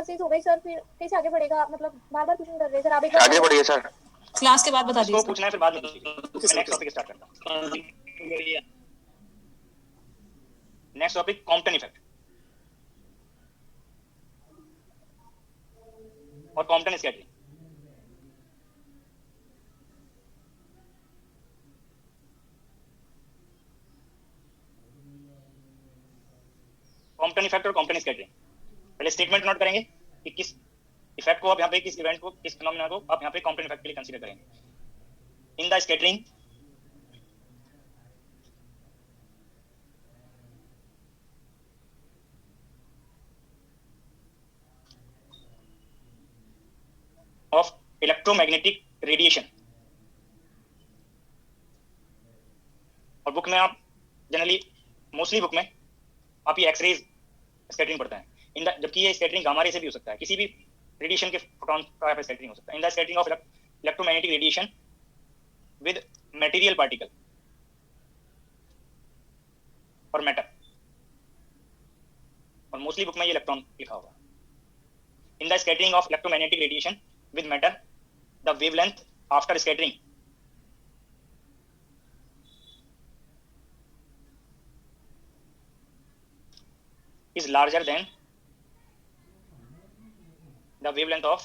Classes हो गई sir, फिर कैसे आगे बढ़ेगा? मतलब बार बार क्वेश्चन कर रहे हैं सर, आप एक बार आगे बढ़िए सर। क्लास के बाद बता इसको दीजिए। पूछना है फिर बाद में पूछिए। मैं नेक्स्ट टॉपिक स्टार्ट करता हूँ। नेक्स्ट टॉपिक कॉम्पटन इफेक्ट और कॉम्पटन स्कैटरिंग। कॉम्पटन इफेक्ट और कॉम्पटन स्कैटरिंग, पहले स्टेटमेंट नोट करेंगे कि किस इफेक्ट को आप यहाँ पे, किस इवेंट को, किस फिनोमेना को आप यहाँ पे कॉम्पटन इफेक्ट के लिए कंसीडर करेंगे। In the scattering of electromagnetic radiation, और बुक में आप जनरली मोस्टली बुक में आप ये एक्सरेज स्कैटरिंग पढ़ते हैं। जबकि ये स्कैटरिंग गामा रे से भी हो सकता है, किसी भी रेडिएशन के फोटॉन का स्कैटरिंग हो सकता है। In the scattering of electromagnetic radiation with material particle और मैटर, और मोस्टली बुक में ये इलेक्ट्रॉन लिखा होगा। In the scattering of electromagnetic radiation with matter, the wavelength after scattering is larger than the wavelength of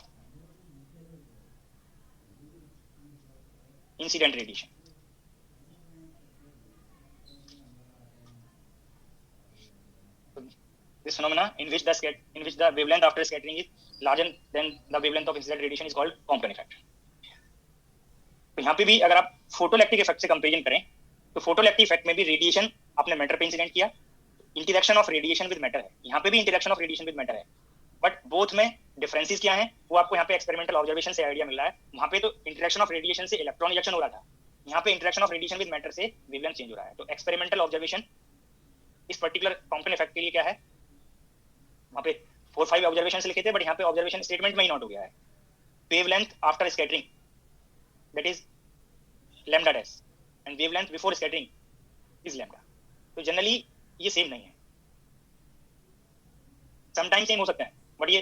incident radiation. This phenomena in which the wavelength after scattering is larger than the wavelength of incident radiation is called Compton effect. तो यहाँ पे भी अगर आप photoelectric effect से comparison करें तो photoelectric effect में भी रेडिएशन आपने मैटर पे इंसिडेंट किया, interaction of radiation with matter है। यहाँ पे भी interaction of radiation with matter है, बट बोथ में डिफरेंसेस क्या हैं वो आपको यहाँ पे एक्सपेरिमेंटल ऑब्जर्वेशन से आइडिया मिल रहा है। वहाँ पे तो इंटरेक्शन ऑफ रेडिएशन से इलेक्ट्रॉन रिजेक्शन हो रहा था, यहाँ पे interaction of radiation with matter से वेवलेंथ चेंज हो रहा है। तो एक्सपेरिमेंटल ऑब्जर्वेशन इस पर्टिकुलर कॉम्पटन इफेक्ट के लिए क्या है, वहाँ पे 4-5 ऑब्जर्वेशन लिखे थे, बट यहाँ पे ऑब्जर्वेशन स्टेटमेंट में ही नोट हो गया है। Wavelength after scattering that is lambda dash and wavelength before scattering is lambda. तो जनरली ये सेम नहीं है, समटाइम सेम हो सकता है, बट ये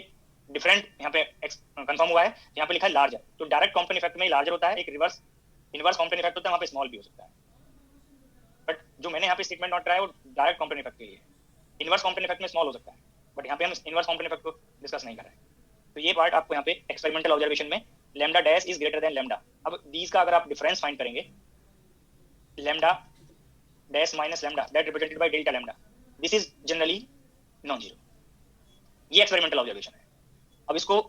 डिफरेंट यहाँ पे कंफर्म हुआ है। यहाँ पे लिखा है लार्जर, तो डायरेक्ट कॉम्पटन इफेक्ट में लार्जर होता है, एक इनवर्स कॉम्पटन इफेक्ट होता है वहाँ पे स्मॉल भी हो सकता है। बट जो मैंने यहाँ पे स्टेटमेंट नोट कराया है वो डायरेक्ट कॉम्पटन इफेक्ट के लिए, इनवर्स कॉम्पटन इफेक्ट में स्मॉल हो सकता है, बट यहाँ पे हम इनवर्स कॉम्पटन इफेक्ट को डिस्कस नहीं कर रहे हैं। तो ये पार्ट आपको यहाँ पे एक्सपेरिमेंटल ऑब्जर्वेशन में lambda dash is greater than lambda. अब दीज का अगर आप डिफरेंस फाइंड करेंगे, lambda dash minus lambda that represented by delta lambda, this is generally non zero. ये एक्सपेरिमेंटल ऑब्जर्वेशन है। अब इसको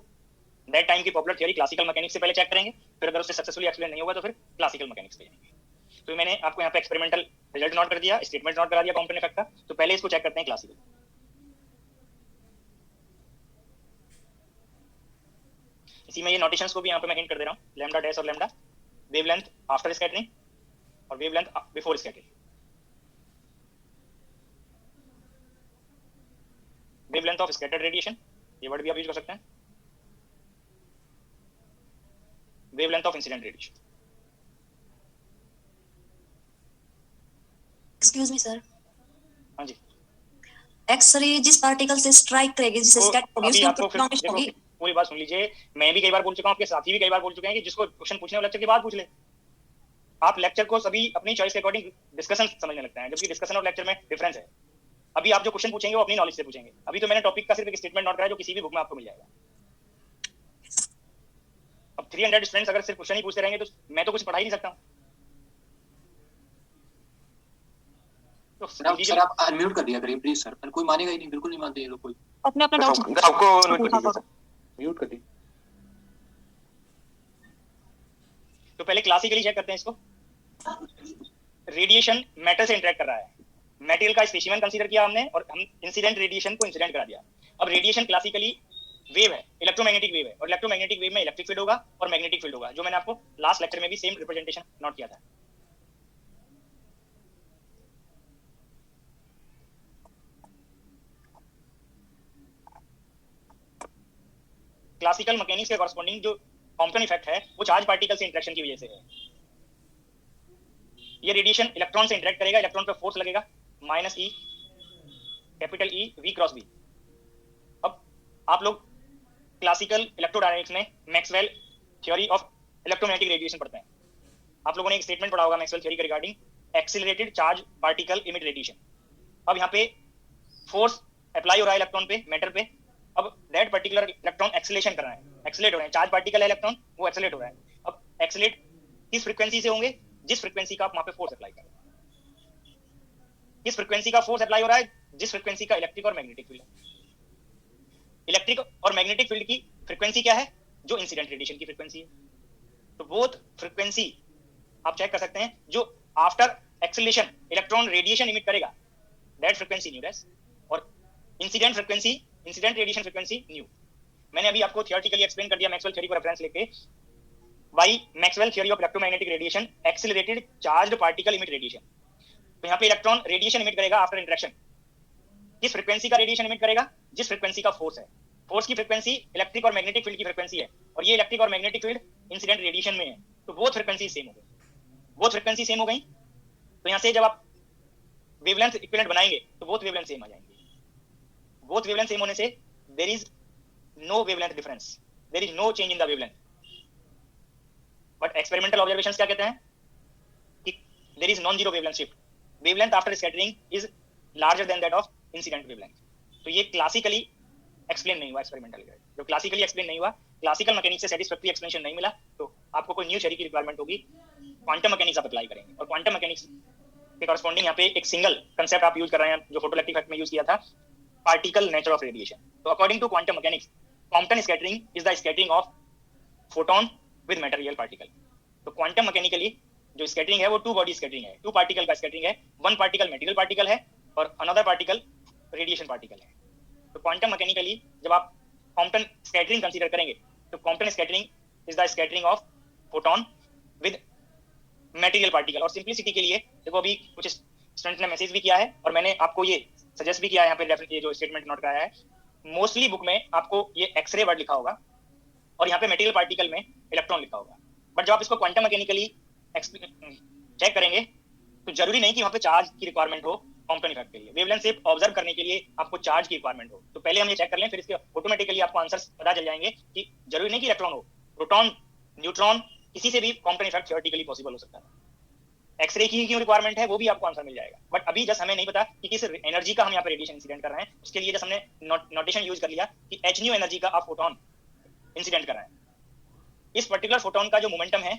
दैट टाइम की पॉपुलर थ्योरी क्लासिकल मैकेनिक्स से पहले चेक करेंगे, फिर अगर उससे सक्सेसफुली एक्सप्लेन नहीं होगा तो फिर क्लासिकल मैकेनिक्स पे जाएंगे। तो मैंने आपको यहाँ पे एक्सपेरिमेंटल रिजल्ट नोट कर दिया, स्टेटमेंट नोट करा दिया कॉम्पटन इफेक्ट का, तो पहले इसको चेक करते हैं क्लासिकल। इसी में ये नोटेशंस को भी यहाँ पे मैं हिंट कर दे रहा हूँ, लैम्डा डैश और लैम्डा, वेवलेंथ आफ्टर स्कैटरिंग और wavelength before scattering. Wavelength of scattered radiation, ये वर्ड भी आप यूज कर सकते हैं, wavelength of incident radiation. Excuse me sir, हाँ जी, एक्स-रे जिस पार्टिकल से स्ट्राइक करेगी, जिससे स्कैटर होगी, उसमें प्रोफॉर्मेशन होगी। पूरी बात सुन लीजिए, मैं भी कई बार बोल चुका हूँ, आपके साथी भी कई बार बोल चुके हैं कि जिसको क्वेश्चन पूछने हो लेक्चर के बाद पूछ ले। आप लेक्चर को सभी अपनी चॉइस के अकॉर्डिंग डिस्कशन समझने लगते हैं, जबकि डिस्कशन और लेक्चर में डिफरेंस है। अभी आप जो क्वेश्चन पूछेंगे वो अपनी नॉलेज से पूछेंगे। अभी तो मैंने टॉपिक का सिर्फ एक स्टेटमेंट नोट कराया जो किसी भी बुक में आपको मिल जाएगा। अब 300 स्टूडेंट्स अगर सिर्फ क्वेश्चन ही पूछते रहेंगे तो मैं तो कुछ पढ़ा ही नहीं सकता। तो सर आप अनम्यूट कर दिया करिए प्लीज सर, कोई मानेगा ही नहीं, बिल्कुल नहीं मानते ये लोग। कोई अपने अपना डाउट आपको म्यूट कर दी। तो पहले क्लासिकली चेक करते हैं इसको। रेडिएशन मैटर से इंटरेक्ट कर रहा है, मटेरियल का स्पेसिमेन कंसीडर किया हमने और हम इंसिडेंट रेडिएशन को इंसिडेंट करा दिया। अब रेडिएशन क्लासिकली वेव है, इलेक्ट्रोमैग्नेटिक वेव है, और इलेक्ट्रोमैग्नेटिक वेव में इलेक्ट्रिक फील्ड होगा और मैग्नेटिक फील्ड होगा, जो मैंने आपको लास्ट लेक्चर में भी सेम रिप्रेजेंटेशन नोट किया था। क्लासिकल मैकेनिक्स के कॉरस्पॉन्डिंग जो कॉम्पटन इफेक्ट है वो चार्ज पार्टिकल से इंटरेक्शन की वजह से है। ये रेडिएशन इलेक्ट्रॉन से इंटरेक्ट करेगा, इलेक्ट्रॉन पे फोर्स लगेगा minus e capital E v cross B. अब आप लोग क्लासिकल इलेक्ट्रोडायनेमिक्स में Maxwell theory of electromagnetic radiation पढ़ते हैं। आप लोगों ने एक स्टेटमेंट पढ़ा होगा मैक्सवेल थ्योरी के regarding accelerated charge particle emit radiation. अब यहाँ पे फोर्स अप्लाई हो रहा है इलेक्ट्रॉन पे, मैटर पे। अब दैट पर्टिकुलर इलेक्ट्रॉन एक्सीलरेशन कर रहा है, एक्सीलरेट हो रहे हैं, चार्ज पार्टिकल है इलेक्ट्रॉन, वो एक्सीलरेट हो रहा है। अब एक्सीलरेट किस फ्रीक्वेंसी से होंगे? जिस फ्रीक्वेंसी का आप वहां पे फोर्स अप्लाई कर रहे हैं। किस फ्रीक्वेंसी का फोर्स अप्लाई हो रहा है? जिस फ्रीक्वेंसी का इलेक्ट्रिक और मैग्नेटिक फील्ड है। इलेक्ट्रिक और मैग्नेटिक फील्ड की फ्रीक्वेंसी क्या है? जो इंसिडेंट रेडिएशन की फ्रीक्वेंसी है। तो बोथ फ्रीक्वेंसी आप चेक कर सकते हैं। जो after acceleration electron radiation emit करेगा, दैट फ्रीक्वेंसी न्यू डैश, और incident frequency, incident radiation frequency new. मैंने अभी आपको थियोरेटिकली एक्सप्लेन कर दिया मैक्सवेल थ्योरी को रेफरेंस लेके। Bye Maxwell theory of electromagnetic radiation accelerated charged particle emit radiation. तो यहाँ पे इलेक्ट्रॉन रेडिएशन इमिट करेगा आफ्टर इंटरेक्शन। किस फ्रीक्वेंसी का रेडिएशन इमिट करेगा? जिस फ्रीक्वेंसी का फोर्स है। फोर्स की फ्रीक्वेंसी इलेक्ट्रिक और मैग्नेटिक फील्ड की फ्रीक्वेंसी है, और ये इलेक्ट्रिक और मैग्नेटिक फील्ड इंसिडेंट रेडिएशन में है। तो बोथ फ्रीक्वेंसी सेम हो गई, बोथ फ्रीक्वेंसी सेम हो गई। तो यहाँ से जब आप वेवलेंथ इक्विवेलेंट बनाएंगे तो बोथ वेवलेंथ सेम आ जाएंगे। बोथ वेवलेंथ सेम होने से there is no wavelength difference, there is no change in the wavelength. But experimental observations क्या कहते हैं कि there is non zero wavelength shift, wavelength after scattering is larger than that of incident wavelength. तो ये classically explain नहीं हुआ experimental. जो classically explain नहीं हुआ, क्लासिकल मैकेनिक्स से सेटिस्फैक्टरी एक्सप्लेनेशन नहीं मिला, तो आपको कोई न्यू थ्योरी की रिक्वायरमेंट होगी, क्वांटम मैकेनिक्स आप अप्लाई करेंगे। और क्वांटम मैकेनिक्स के कॉरस्पॉन्डिंग यहाँ पे एक सिंगल कंसेप्ट आप यूज कर रहे हैं जो फोटोइलेक्ट्रिक इफेक्ट में यूज किया था, पार्टिकल नेचर ऑफ रेडिएशन। तो according to quantum mechanics, Compton scattering is the scattering of photon with material particle. तो क्वांटम मैकेनिकली जो स्कैटरिंग है वो टू बॉडी स्कैटरिंग है, टू पार्टिकल का स्कैटरिंग है। वन पार्टिकल मेटेरियल पार्टिकल है और अनदर पार्टिकल रेडिएशन पार्टिकल है। तो क्वांटम मैकेनिकली जब आप कॉम्पटन स्कैटरिंग कंसीडर करेंगे तो Compton scattering is the scattering of photon with material particle. और सिंपलिसिटी के लिए देखो, अभी कुछ स्टूडेंट ने मैसेज भी किया है और मैंने आपको ये सजेस्ट भी किया है, यहाँ पे ये जो स्टेटमेंट नोट कराया है, मोस्टली बुक में आपको ये एक्सरे वर्ड लिखा होगा और यहाँ पे मटेरियल पार्टिकल में इलेक्ट्रॉन लिखा होगा। बट जब आप इसको क्वांटम मैकेनिकली चेक करेंगे तो जरूरी नहीं कि वहाँ पे चार्ज की रिक्वायरमेंट हो। कॉम्पटन इफेक्ट के लिए वेवलेंथ शिफ्ट ऑब्जर्व करने के लिए आपको चार्ज की रिक्वायरमेंट हो। तो पहले हम ये चेक कर लें, फिर इसके ऑटोमेटिकली आपको आंसर्स पता चल जाएंगे कि जरूरी नहीं कि इलेक्ट्रॉन हो, प्रोटॉन, न्यूट्रॉन, किसी से भी कॉम्पटन इफेक्ट थियोरेटिकली पॉसिबल हो सकता है। एक्सरे की क्यों रिक्वायरमेंट है वो भी आपको आंसर मिल जाएगा। बट अभी जस्ट हमें नहीं पता कि किस एनर्जी का हम यहाँ पे रेडिएशन इंसिडेंट कर रहे हैं। उसके लिए जस्ट हमने नोटेशन यूज कर लिया कि एच न्यू एनर्जी का आप फोटोन इंसिडेंट कर रहे हैं। इस पर्टिकुलर फोटोन का जो मोमेंटम है,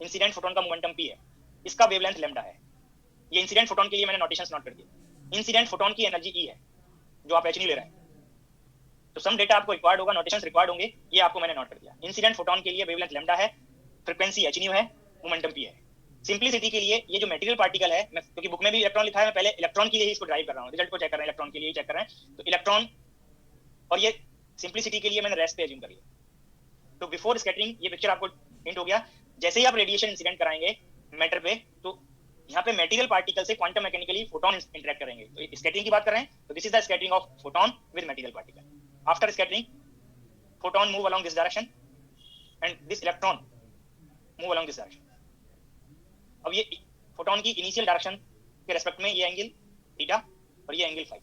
इंसिडेंट फोटोन का मोमेंटम पी है, इसका वेवलेंथ लैम्डा है। ये इंसिडेंट फोटोन के लिए मैंने नोटेशंस नोट कर दिए। इंसिडेंट फोटोन की एनर्जी ई है जो आप एच न्यू ले रहे हैं। तो सम डेटा आपको रिक्वायर्ड होगा, नोटेशंस रिक्वायर्ड होंगे, ये आपको मैंने नोट कर दिया। इंसिडेंट फोटोन के लिए वेवलेंथ लैम्डा है, फ्रीक्वेंसी एच न्यू है, मोमेंटम पी है। सिंपलिसिटी के लिए ये जो मटेरियल पार्टिकल है, क्योंकि बुक में भी इलेक्ट्रॉन लिखा है, मैं पहले इलेक्ट्रॉन के लिए ही इसको ड्राइव कर रहा हूँ, रिजल्ट को चेक कर रहे हैं, इलेक्ट्रॉन के लिए चेक कर रहे हैं। तो इलेक्ट्रॉन, और ये सिंपलिसिटी के लिए मैंने रेस्ट पे एज्यूम कर लिया। तो बिफोर स्कैटरिंग ये पिक्चर आपको हिंट हो गया। जैसे ही आप रेडिएशन इंसिडेंट कराएंगे मैटर पे, तो यहाँ पे मटेरियल पार्टिकल से क्वांटम मैकेनिकली फोटोन इंटरेक्ट करेंगे। तो स्कैटरिंग की बात कर रहे हैं, तो this is the scattering of photon with material particle. After scattering, photon move along this direction and this electron move along this direction. अब ये फोटोन की इनिशियल डायरेक्शन के रेस्पेक्ट में ये एंगल थीटा और ये एंगल फाई।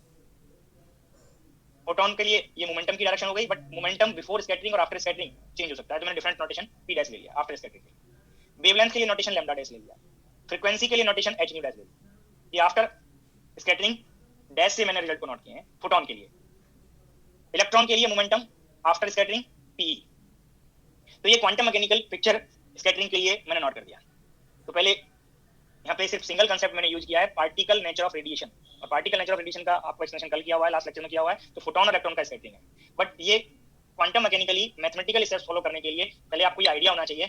फोटोन के लिए ये मोमेंटम की डायरेक्शन हो गई, बट मोमेंटम बिफोर स्कैटरिंग और आफ्टर स्कैटरिंग चेंज हो सकता है। तो मैंने डिफरेंट नोटेशन पी डैश ले लिया आफ्टर स्कैटरिंग के लिए। वेवलेंथ के लिए नोटेशन लैम्डा डैश ले लिया। फ्रीक्वेंसी के लिए नोटेशन एच न्यू डैश ले लिया। ये आफ्टर स्कैटरिंग डैश से मैंने रिजल्ट को नोट किए हैं फोटोन के लिए। इलेक्ट्रॉन के लिए मोमेंटम आफ्टर स्कैटरिंग पी। तो ये क्वांटम मैकेनिकल पिक्चर स्कैटरिंग के लिए मैंने नोट कर दिया। तो पहले यहाँ पे सिर्फ सिंगल कंसेप्ट मैंने यूज किया है, पार्टिकल नेचर ऑफ रेडिएशन। और पार्टिकल नेचर ऑफ रेडिएशन का आपको एक्सप्लेनेशन कल किया हुआ है, लास्ट लेक्चर में किया हुआ है। तो फोटोन और इलेक्ट्रॉन का स्कैटरिंग है। बट ये quantum mechanically mathematical steps follow करने के लिए पहले आपको ये आइडिया होना चाहिए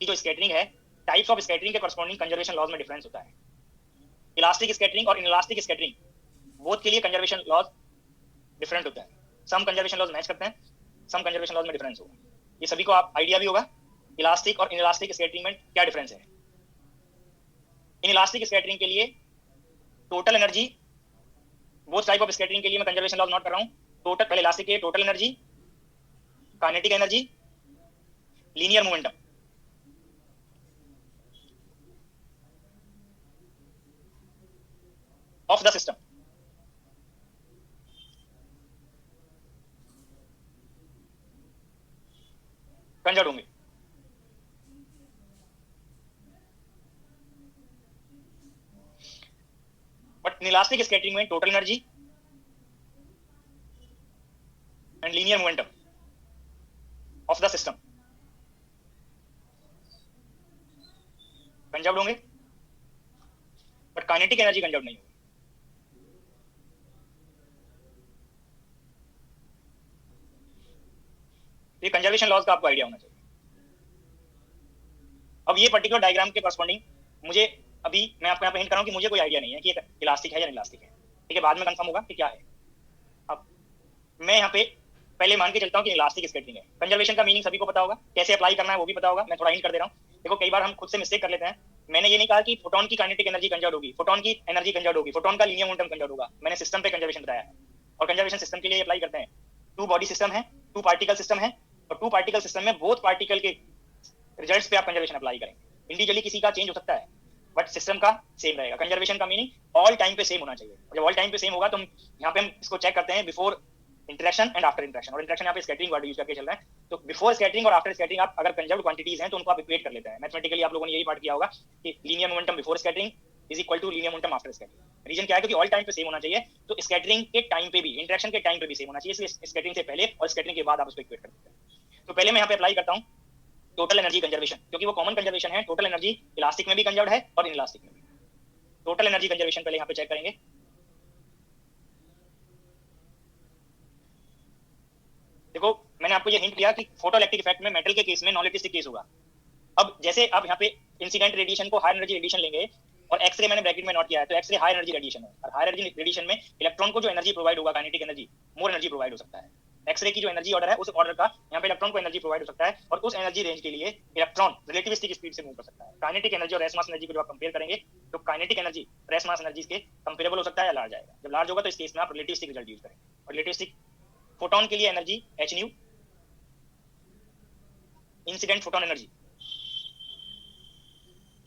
कि जो स्कैटरिंग है, टाइप्स ऑफ स्कैटरिंग के कॉरस्पॉन्डिंग कंजर्वेशन लॉज में डिफरेंस होता है। इलास्टिक स्कैटरिंग और इनइलास्टिक स्कैटरिंग बोथ के लिए कंजर्वेशन लॉज डिफरेंट होता है। सम कंजर्वेशन लॉज मैच करते हैं, सम कंजर्वेशन लॉज में डिफरेंस होगा। ये सभी को आप आइडिया भी होगा इलास्टिक और इनइलास्टिक स्कैटरिंग में क्या डिफरेंस है। इनइलास्टिक स्कैटरिंग के लिए total energy, both type of scattering के लिए मैं कंजर्वेशन लॉज नोट कर रहा हूं। टोटल, पहले इलास्टिक के total energy, kinetic energy, linear momentum. Of the system. Conserve होंगे। बट इलास्टिक स्कैटरिंग में total energy and linear momentum of the system conserve होंगे, बट काइनेटिक एनर्जी कंजर्व नहीं होगी। ये कंजर्वेशन लॉज का आपको आइडिया होना चाहिए। अब ये पर्टिकुलर डायग्राम के करस्पॉन्डिंग मुझे अभी मैं आपको यहाँ पे हिंट कर रहा हूँ कि मुझे कोई आइडिया नहीं है कि ये इलास्टिक है या इलास्टिक है, ठीक है, बाद में कंफर्म होगा कि क्या है। अब मैं यहाँ पे पहले मान के चलता हूँ कि इलास्टिक स्कैटरिंग है। कंजर्वेशन का मीनिंग सभी को पता होगा, कैसे अप्लाई करना है वो भी पता होगा, मैं थोड़ा हिंट कर दे रहा हूँ। देखो कई बार हम खुद से मिस्टेक कर लेते हैं। मैंने ये नहीं कहा कि फोटोन की काइनेटिक एनर्जी कंजर्व होगी, फोटोन की एनर्जी कंजर्व होगी, फोटोन का लीनियर मोमेंटम कंजर्व होगा। मैंने सिस्टम पे कंजर्वेशन बताया है, और कंजर्वेशन सिस्टम के लिए अप्लाई करते हैं। 2 बॉडी सिस्टम है, 2 पार्टिकल सिस्टम है, और 2 पार्टिकल सिस्टम में बोथ पार्टिकल के रिजल्ट्स पे आप कंजर्वेशन अप्लाई करेंगे। इंडिविजुअली किसी का चेंज हो सकता है, बट सिस्टम का सेम रहेगा। कंजर्वेशन का मीनिंग ऑल टाइम पे सेम होना चाहिए, और जब ऑल टाइम पे सेम होगा तो हम यहाँ पे हम इसको चेक करते हैं before interaction and after interaction. और इंटरेक्शन यहाँ पे स्कैटरिंग वर्ड यूज करके चल रहा है, तो बिफोर स्कैटरिंग और आफ्टर स्कैटरिंग आप अगर कंजर्व्ड क्वांटिटीज हैं तो उनको आप इक्वेट कर लेते हैं। मैथमेटिकली आप लोगों ने यही पार्ट किया होगा कि linear momentum before scattering is equal to linear momentum after scattering. Reason क्या है? क्योंकि ऑल टाइम पे सेम होना चाहिए, तो स्कैटरिंग के टाइम पे भी, इंटरेक्शन के टाइम पे भी सेम होना चाहिए, इसलिए स्कैटरिंग से पहले और स्कैटरिंग के बाद आप उसको इक्वेट कर देते हैं। तो पहले मैं यहाँ पे अप्लाई करता हूँ टोटल एनर्जी कंजर्वेशन, क्योंकि वो कॉमन कंजर्वेशन है। टोटल एनर्जी इलास्टिक में भी कंजर्व्ड है और इनइलास्टिक में भी। टोटल एनर्जी कंजर्वेशन पहले यहाँ पे चेक करेंगे। देखो मैंने आपको ये हिंट दिया कि फोटोइलेक्ट्रिक इफेक्ट में मेटल के केस में नॉन इलेक्ट्रिक केस होगा। अब जैसे आप यहाँ पे इंसिडेंट रेडिएशन को हाई एनर्जी रेडिएशन लेंगे, और एक्सरे मैंने ब्रैकेट में नोट किया है, तो एक्सरे हाई एनर्जी रेडिएशन है, और हाई एनर्जी रेडिएशन में इलेक्ट्रॉन को जो एनर्जी प्रोवाइड होगा, kinetic energy, more energy provide हो सकता है। एक्सरे की जो एनर्जी ऑर्डर है उस ऑर्डर का यहाँ पे इलेक्ट्रॉन को एनर्जी प्रोवाइड हो सकता है, और उस एनर्जी रेंज के लिए इलेक्ट्रॉन रिलेटिविस्टिक स्पीड से मूव कर सकता है। काइनेटिक एनर्जी और रेस मास एनर्जी को जब आप कंपेयर करेंगे तो kinetic energy rest mass energy के कंपेरेबल हो सकता है या लार्ज आएगा। जब लार्ज होगा तो इस केस में आप रिलेटिविस्टिक रिजल्ट यूज करेंगे, और रिलेटिविस्टिक फोटोन के लिए energy h new, incident photon energy,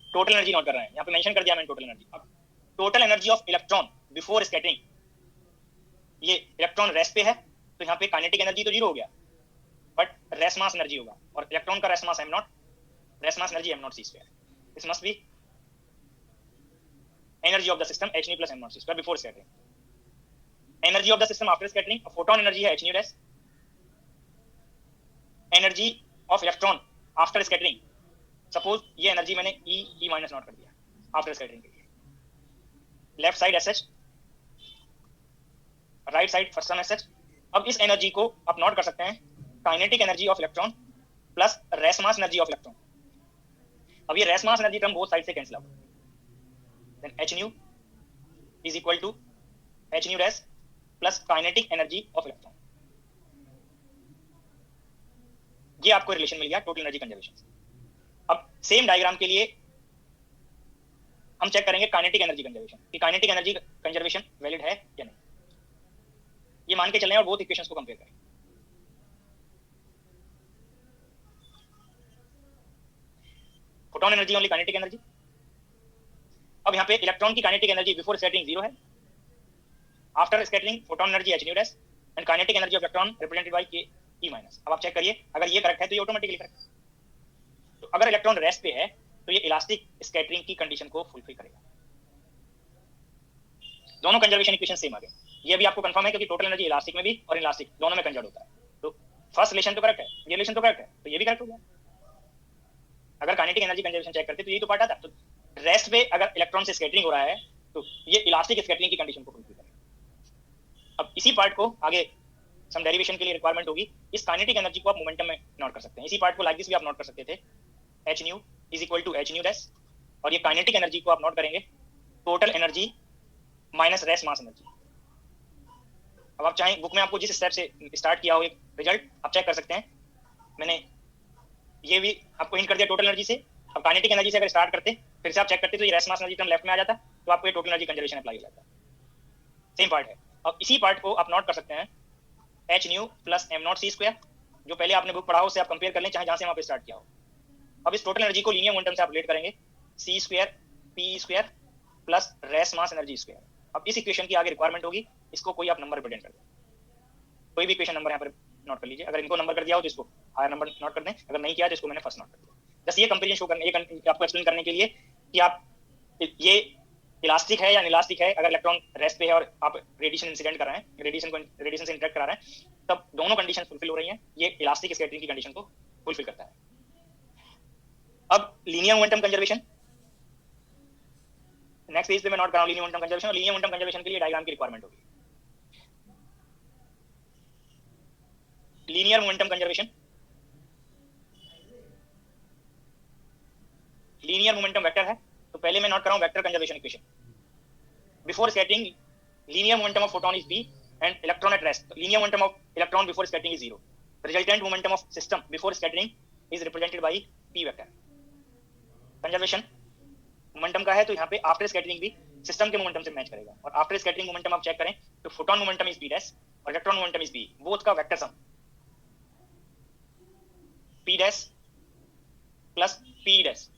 total energy note कर रहे हैं, यहाँ पे मेंशन कर दिया मैंने टोटल एनर्जी। अब total energy of electron before scattering, ये इलेक्ट्रॉन रेस्ट पे है तो यहाँ पे काइनेटिक एनर्जी तो 0 हो गया, बट रेस मास एनर्जी होगा, और इलेक्ट्रॉन का rest mass m0, rest mass energy m0 c square. This must be energy of the system h nu plus m0 c square before scattering. Energy of the system after scattering, photon energy है h nu rest. Energy of electron after scattering, suppose ये energy मैंने e minus note कर दिया after scattering के लिए। Left side SH, right side first term SH। अब इस energy को आप नोट कर सकते हैं kinetic energy of electron plus rest mass energy of electron. अब ये rest mass energy term both side से cancel out, then h nu is equal to h nu rest plus kinetic energy of electron. ये आपको relation मिल गया total energy conservation से। अब same diagram के लिए हम चेक करेंगे काइनेटिक एनर्जी कंजर्वेशन, कि काइनेटिक एनर्जी कंजर्वेशन वैलिड है या नहीं। ये मान के चलें और बोथ इक्वेशंस को कंपेयर करें। Photon energy only kinetic energy. अब यहाँ पे इलेक्ट्रॉन की काइनेटिक एनर्जी बिफोर स्कैटरिंग 0 है, after scattering photon energy h nu rest and kinetic energy of electron represented by k e minus. अब आप चेक करिए, अगर ये करेक्ट है तो ये ऑटोमेटिकली करेक्ट है। तो अगर इलेक्ट्रॉन रेस्ट पे है तो ये इलास्टिक स्कैटरिंग की कंडीशन को फुलफिल करेगा। दोनों कंजर्वेशन इक्वेशन सेम आ गए। ये भी आपको कंफर्म है क्योंकि टोटल एनर्जी इलास्टिक में भी और इलास्टिक दोनों में कंजर्व होता है। तो फर्स्ट रिलेशन तो करेक्ट है, ये रिलेशन तो करेक्ट है, तो ये भी करेक्ट हो गया। अगर काइनेटिक एनर्जी कंजर्वेशन चेक करते तो यही तो पार्ट आता। तो रेस्ट पे अगर इलेक्ट्रॉन से स्कैटरिंग हो रहा है तो ये इलास्टिक स्कैटरिंग की कंडीशन को फुलफिल करेगा। अब इसी पार्ट को आगे सम डेरिवेशन के लिए रिक्वायरमेंट होगी। इस काइनेटिक एनर्जी को आप मोमेंटम में नोट कर सकते हैं। इसी पार्ट को लाइक दिस भी आप नोट कर सकते थे, h nu is equal to h nu rest, और ये काइनेटिक एनर्जी को आप नोट करेंगे total energy minus rest mass energy. अब आप चाहें बुक में आपको जिस स्टेप से स्टार्ट किया हो एक रिजल्ट आप चेक कर सकते हैं। मैंने ये भी आपको हिंट कर दिया टोटल एनर्जी से। अब काइनेटिक एनर्जी से अगर स्टार्ट करते फिर से आप चेक करते तो ये rest mass energy term left में आ जाता, तो आपको ये टोटल एनर्जी कंजर्वेशन अप्लाई हो जाता। सेम पार्ट है। अब इसी पार्ट को आप नोट कर सकते हैं h nu plus m0 c square, जो पहले आपने बुक पढ़ा हो उससे आप कंपेयर कर लें, चाहे जहां से वहां पे स्टार्ट किया हो। अब इस टोटल एनर्जी को लीनियर मोमेंटम से आप रिलेट करेंगे, c square p square plus rest mass energy square. अब इस इक्वेशन की आगे रिक्वायरमेंट होगी, इसको कोई आप नंबर रिप्रेजेंट कर दें, कोई भी इक्वेशन नंबर यहाँ पर नोट कर लीजिए। अगर इनको नंबर कर दिया हो तो इसको हायर नंबर नोट कर दें, अगर नहीं किया तो इसको मैंने फर्स्ट नोट कर दिया। जस्ट ये कंपेरिजन शो करने, ये आपको एक्सप्लेन करने के लिए कि आप ये इलास्टिक है या इलास्टिक है, अगर इलेक्ट्रॉन रेस्ट पे है और आप रेडिएशन इंसिडेंट कर रहे हैं, रेडिएशन से इंटरेक्ट करा रहे हैं, तब दोनों कंडीशन फुलफिल हो रही हैं, ये इलास्टिक स्कैटरिंग की कंडीशन को फुलफिल करता है। अब linear momentum conservation, next page पे मैं नोट कर रहा हूं लीनियर मोमेंटम कंजर्वेशन, और लीनियर मोमेंटम कंजर्वेशन के लिए डायग्राम की रिक्वायरमेंट होगी। Linear momentum conservation, linear momentum vector है, तो पहले मैं नोट कर रहा हूं vector conservation equation. Before scattering linear momentum of photon is b and electron at rest. Linear momentum of electron before scattering is 0. The resultant momentum of system before scattering is represented by p vector. Conservation momentum का है, तो यहाँ पे after scattering भी system के momentum से match करेगा, और आफ्टर स्कैटरिंग मोमेंटम आप चेक करें तो photon momentum is b dash और electron momentum is b, both का vector sum p dash plus p dash,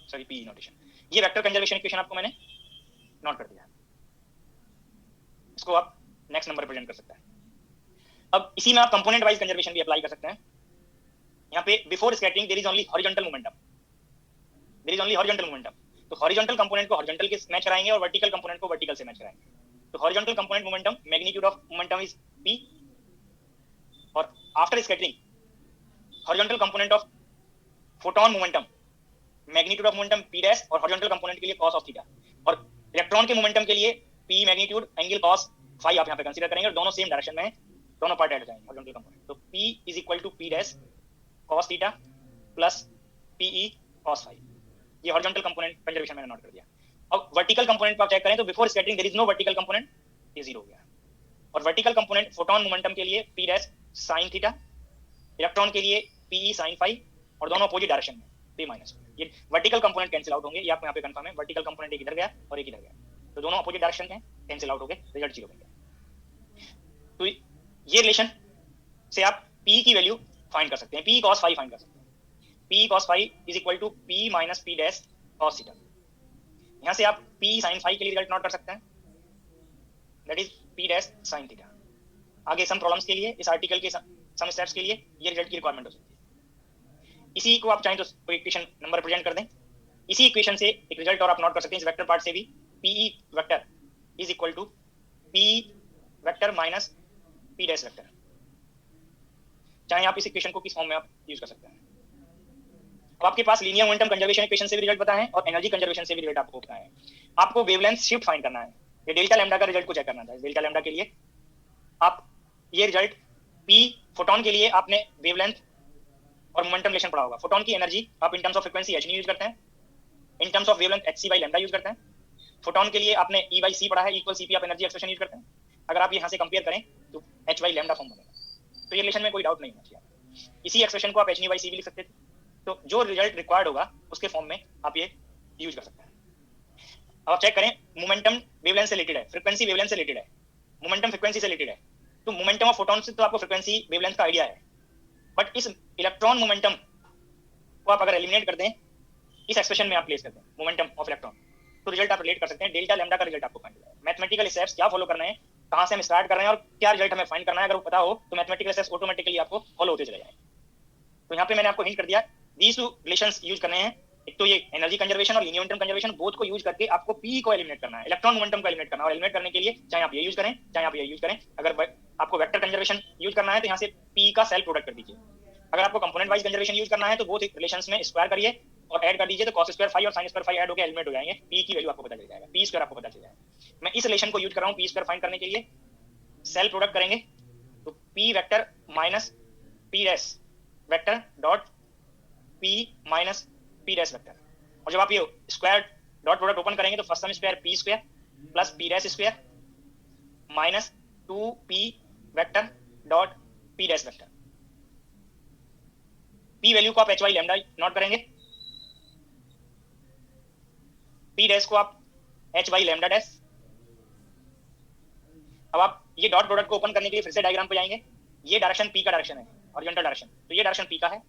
sorry p notation. ये वेक्टर कंजर्वेशन इक्वेशन आपको मैंने नोट कर दिया, इसको आप नेक्स्ट नंबर प्रेजेंट कर सकते हैं। अब इसी में आप कंपोनेंट वाइज कंजर्वेशन भी अप्लाई कर सकते हैं। यहाँ पे before scattering there is only horizontal momentum, there is only horizontal momentum, तो हॉरिजॉन्टल कंपोनेंट को हॉरिजॉन्टल के मैच कराएंगे और वर्टिकल कंपोनेंट को वर्टिकल से मैच कराएंगे। तो horizontal component momentum magnitude of momentum is p, और after scattering horizontal component of photon momentum magnitude of momentum p dash, और हॉरिजॉन्टल कंपोनेंट के लिए cos ऑफ थीटा, और इलेक्ट्रॉन के मोमेंटम के लिए p magnitude angle cos phi आप यहाँ पे कंसीडर करेंगे, और दोनों सेम डायरेक्शन में, दोनों पार्ट ऐड हो जाएंगे हॉरिजॉन्टल कंपोनेंट। तो p is equal to p dash cos theta plus pe cos phi, ये हॉरिजॉन्टल कंपोनेंट कंजर्वेशन मैंने नोट कर दिया। अब वर्टिकल कंपोनेंट पर आप चेक करें तो before scattering there is no vertical component, ये 0 हो गया, और वर्टिकल कंपोनेंट फोटोन मोमेंटम के लिए p dash sin theta, electron के लिए pe sin फाई, और दोनों अपोजिट डायरेक्शन में p माइनस। ये वर्टिकल कंपोनेंट कैंसिल आउट होंगे, ये आपको यहाँ पे कंफर्म है, वर्टिकल कंपोनेंट एक इधर गया और एक इधर गया, तो दोनों अपोजिट डायरेक्शन में कैंसिल आउट हो गए, रिजल्ट 0 बन गया। तो ये रिलेशन से आप p की वैल्यू फाइंड कर सकते हैं, p cos फाई फाइंड कर सकते हैं। p cos phi is equal to p minus p dash cos theta. यहाँ से आप p sin फाई के लिए रिजल्ट नोट कर सकते हैं, that is p dash sin theta. आगे सम प्रॉब्लम्स के लिए, इस आर्टिकल के सम स्टेप्स के लिए ये रिजल्ट की रिक्वायरमेंट हो सकती है। इसी को आप चाहें तो इक्वेशन नंबर प्रेजेंट कर दें, इसी इक्वेशन से एक रिजल्ट और आप नोट कर सकते हैं इस वेक्टर पार्ट से भी, pe vector is equal to p vector minus p dash vector. चाहे आप इस इक्वेशन को किस फॉर्म में आप यूज कर सकते हैं। अब आपके पास लीनियर मोमेंटम कंजर्वेशन इक्वेशन से भी रिजल्ट पता है और एनर्जी कंजर्वेशन से भी रिजल्ट आपको पता है। आपको वेवलेंथ शिफ्ट फाइंड करना है, ये डेल्टा लैम्डा का रिजल्ट को चेक करना था। डेल्टा लैम्डा के लिए आप ये रिजल्ट p फोटोन के लिए आपने वेवलेंथ और मोमेंटम रिलेशन पढ़ा होगा। फोटोन की एनर्जी आप in terms of frequency h use करते हैं, in terms of wavelength hc by lambda use करते हैं। फोटोन के लिए आपने e बाय c पढ़ा है, इक्वल cp आप एनर्जी एक्सप्रेशन यूज करते हैं। अगर आप यहाँ से कंपेयर करें तो h बाय लैम्डा फॉर्म बनेगा, तो ये रिलेशन में कोई डाउट नहीं होना चाहिए। इसी एक्सप्रेशन को आप h बाय c भी लिख सकते थे, तो जो रिजल्ट रिक्वायर्ड होगा उसके फॉर्म में आप ये यूज कर सकते हैं। अब आप चेक करें, मोमेंटम वेवलेंथ से रिलेटेड है, फ्रीक्वेंसी वेवलेंथ से रिलेटेड है, मोमेंटम फ्रीक्वेंसी से रिलेटेड है, तो मोमेंटम ऑफ फोटोन से तो आपको फ्रीक्वेंसी वेवलेंथ का आइडिया है, बट इस इलेक्ट्रॉन मोमेंटम को आप अगर एलिमिनेट कर दें, इस एक्सप्रेशन में आप प्लेस कर दें मोमेंटम ऑफ इलेक्ट्रॉन, तो रिजल्ट आप रिलेट कर सकते हैं। डेल्टा लैम्डा का रिजल्ट आपको फाइंड करना है। मैथमेटिकल स्टेप्स क्या फॉलो करना है, कहां से हम स्टार्ट कर रहे हैं और क्या रिजल्ट हमें फाइंड करना है, अगर वो पता हो तो मैथमेटिकल स्टेप्स ऑटोमेटिकली आपको फॉलो होते चले जाएंगे। तो यहाँ पे मैंने आपको हिंट कर दिया, दीज टू रिलेशंस यूज करने हैं, एक तो ये एनर्जी कंजर्वेशन और लीनियर मोमेंटम कंजर्वेशन, बोथ को यूज करके आपको p को एलिमिनेट करना है, इलेक्ट्रॉन मोमेंटम को एलिमिनेट करना है। और एलिमिनेट करने के लिए चाहे आप ये यूज करें चाहे आप ये यूज करें, अगर आपको वेक्टर कंजर्वेशन यूज करना है तो यहाँ से p का सेल्फ प्रोडक्ट कर दीजिए। अगर आपको कंपोनेंट वाइज कंजर्वेशन यूज करना है तो बोथ रिलेशंस में स्क्वायर करिए और ऐड कर दीजिए, तो cos स्क्वायर फाई और sin स्क्वायर फाई ऐड होकर एलिमिनेट हो जाएंगे, p की वैल्यू आपको पता चल जाएगा, p स्क्वायर आपको पता चल जाएगा। मैं इस रिलेशन को यूज कर रहा हूँ p स्क्वायर फाइंड करने के लिए। सेल्फ प्रोडक्ट करेंगे तो p vector minus p dash vector dot p minus p dash vector, और जब आप ये स्क्वायर डॉट प्रोडक्ट ओपन करेंगे तो first sum square p square plus p dash square minus 2p vector dot p dash vector. p value को आप h by lambda note करेंगे, p dash को आप h बाई लैम्डा डैश। अब आप ये डॉट प्रोडक्ट को ओपन करने के लिए फिर से डायग्राम पे जाएंगे। ये डायरेक्शन p का डायरेक्शन है, हॉरिजॉन्टल डायरेक्शन, तो ये डायरेक्शन p का है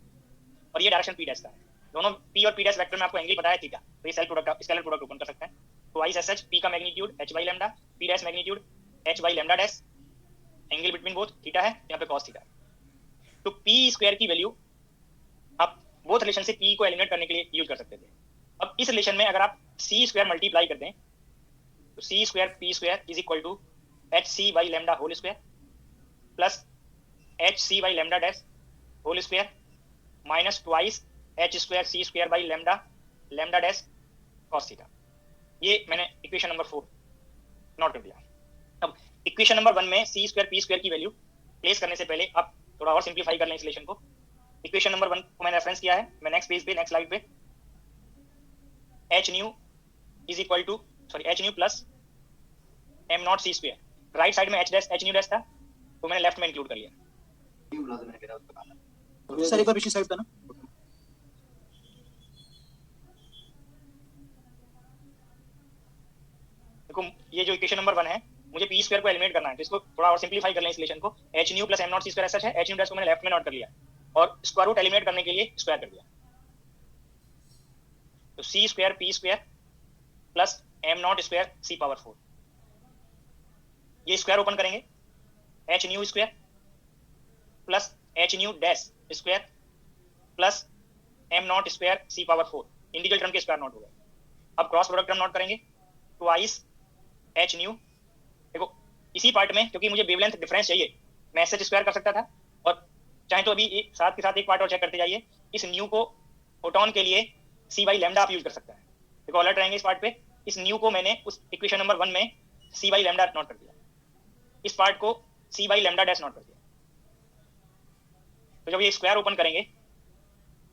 और ये डायरेक्शन p डैश का है। दोनों p और p डैश वेक्टर में आपको एंगल पता है थीटा, तो ये self product scalar product open कर सकते हैं। तो वाइस एस एच p का magnitude h by lambda, p dash magnitude h by lambda dash angle between both theta है, यहाँ पे कॉस थीटा है। तो पी स्क्वायर की वैल्यू आप बोथ रिलेशन से पी को एलिमिनेट करने के लिए यूज कर सकते थे। अब इस रिलेशन में अगर आप सी स्क्वायर मल्टीप्लाई कर दें तो c square p square is equal to h c by lambda whole square plus h c by lambda dash whole square minus twice h square c square by lambda lambda dash cos theta. ये मैंने equation number 4 note कर दिया। अब equation number 1 में सी square p square की value place करने से पहले आप थोड़ा और सिंप्लीफाई कर लें इस रिलेशन को। इक्वेशन नंबर 1 को मैंने रेफरेंस किया है, मैं नेक्स्ट पेज पे नेक्स्ट स्लाइड पे h nu is equal to h nu plus m naught c square, right side में एच न्यू डैश था तो मैंने लेफ्ट में इंक्लूड कर लिया। सर एक बार पिछली साइड पे ना, देखो ये जो इक्वेशन नंबर 1 है मुझे पी स्क्वायर को एलिमिनेट करना है, तो इसको थोड़ा और सिंप्लीफाई कर लें इस रिलेशन को। H nu plus m naught c square ऐसा है, एच न्यू डैश को मैंने लेफ्ट में नोट कर लिया और स्क्वायर रूट एलिमिनेट करने के लिए स्क्वायर कर दिया। तो c square p square plus m naught square c power 4, ये स्क्वायर ओपन करेंगे, h nu square plus h nu dash square plus m naught square c power 4, individual term के square note हो गए। अब cross product term note करेंगे, twice h nu. देखो इसी part में क्योंकि मुझे वेवलेंथ डिफरेंस चाहिए मैं ऐसे स्क्वायर कर सकता था, और चाहे तो अभी साथ के साथ एक पार्ट और चेक करते जाइए। इस न्यू को फोटोन के लिए सी बाई लेमडा आप यूज कर सकते हैं। देखो अलर्ट रहेंगे इस पार्ट पे, इस न्यू को मैंने उस इक्वेशन नंबर 1 में सी बाई लेमडा नोट कर दिया, इस पार्ट को सी बाई लेमडा डैश नोट कर दिया। तो जब ये स्क्वायर ओपन करेंगे